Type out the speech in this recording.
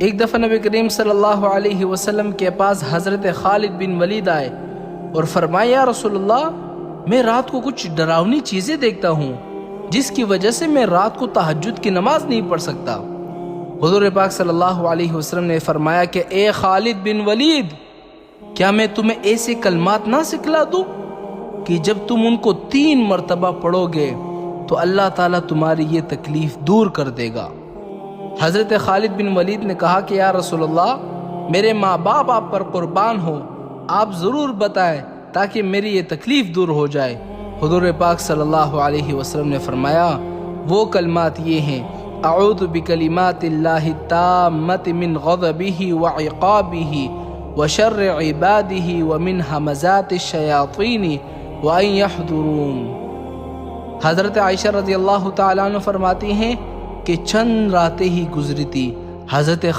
ایک دفعہ نبی کریم صلی اللہ علیہ وسلم کے پاس حضرت خالد بن ولید آئے اور فرمایا یا رسول اللہ میں رات کو کچھ ڈراؤنی چیزیں دیکھتا ہوں جس کی وجہ سے میں رات کو تہجد کی نماز نہیں پڑھ سکتا۔ حضور پاک صلی اللہ علیہ وسلم نے فرمایا کہ اے خالد بن ولید کیا میں تمہیں ایسے کلمات نہ سکھلا دوں کہ جب تم ان کو 3 مرتبہ پڑھو گے تو اللہ تعالیٰ تمہاری یہ تکلیف دور کر دے گا۔ حضرت خالد بن ولید نے کہا کہ یا رسول اللہ میرے ماں باپ آپ پر قربان ہو، آپ ضرور بتائیں تاکہ میری یہ تکلیف دور ہو جائے۔ حضور پاک صلی اللہ علیہ وسلم نے فرمایا وہ کلمات یہ ہیں اعوذ بکلمات اللہ التامۃ من غضبہ وعقابہ وشر عبادہ ومن ہمزات الشیاطین وان یحضرون۔ حضرت عائشہ رضی اللہ تعالیٰ عنہ فرماتی ہیں کہ چند راتیں ہی گزری تھی، حضرت